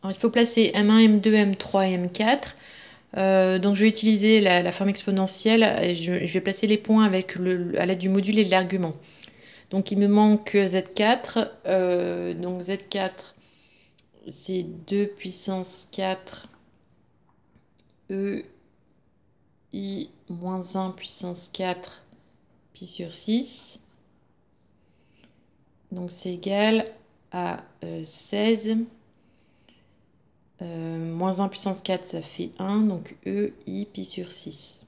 Alors, il faut placer M1, M2, M3 et M4. Donc je vais utiliser la forme exponentielle et je vais placer les points avec à l'aide du module et de l'argument. Donc il me manque Z4. Donc Z4, c'est 2 puissance 4 E I moins 1 puissance 4 pi sur 6. Donc c'est égal à 16. Moins 1 puissance 4, ça fait 1. Donc E I pi sur 6.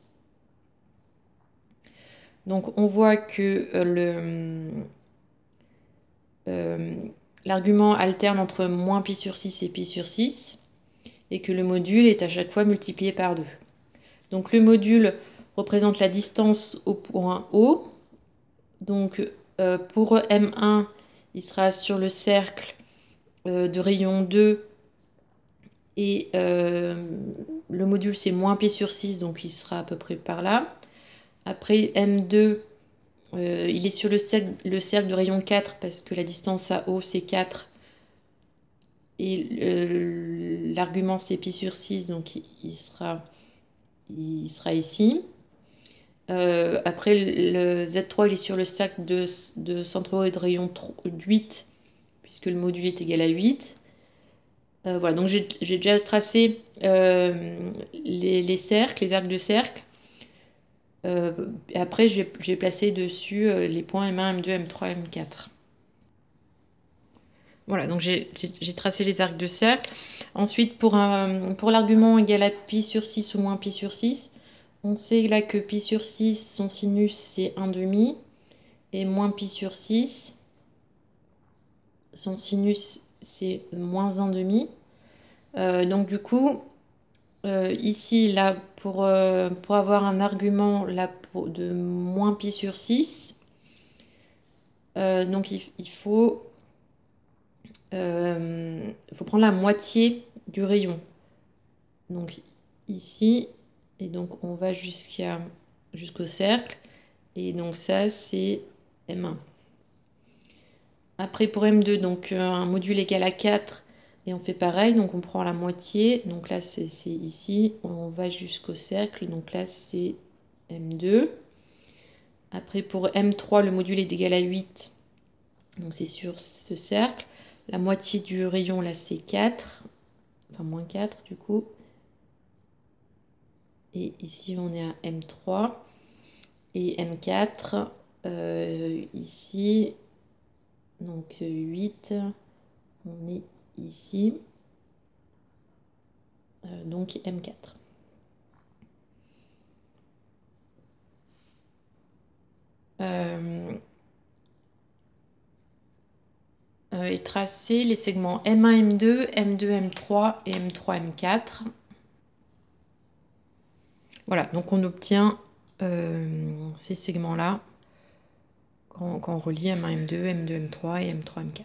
Donc on voit que l'argument alterne entre moins pi sur 6 et pi sur 6 et que le module est à chaque fois multiplié par 2. Donc le module représente la distance au point O. Donc pour M1, il sera sur le cercle de rayon 2 et le module c'est moins pi sur 6, donc il sera à peu près par là. Après M2, il est sur le cercle de rayon 4 parce que la distance à O c'est 4 et l'argument c'est pi sur 6, donc il sera ici. Après le Z3 il est sur le cercle de centre O et de rayon 8 puisque le module est égal à 8. Voilà, donc j'ai déjà tracé les cercles, les arcs de cercle. Et après, j'ai placé dessus les points M1, M2, M3, M4. Voilà, donc j'ai tracé les arcs de cercle. Ensuite, pour l'argument égal à pi sur 6 ou moins pi sur 6, on sait là que pi sur 6, son sinus, c'est 1,5. Et moins pi sur 6, son sinus, c'est moins 1,5. Donc du coup, ici, là, pour avoir un argument là, de moins pi sur 6, donc il faut prendre la moitié du rayon. Donc ici, et donc on va jusqu'au cercle. Et donc ça, c'est M1. Après, pour M2, donc un module égal à 4. Et on fait pareil, donc on prend la moitié. Donc là, c'est ici. On va jusqu'au cercle. Donc là, c'est M2. Après, pour M3, le module est égal à 8. Donc c'est sur ce cercle. La moitié du rayon, là, c'est 4. Enfin, moins 4, du coup. Et ici, on est à M3. Et M4, ici, donc 8, on est ici. Donc M4. Et tracer les segments M1, M2, M2, M3 et M3, M4. Voilà, donc on obtient ces segments-là quand on relie M1, M2, M2, M3 et M3, M4.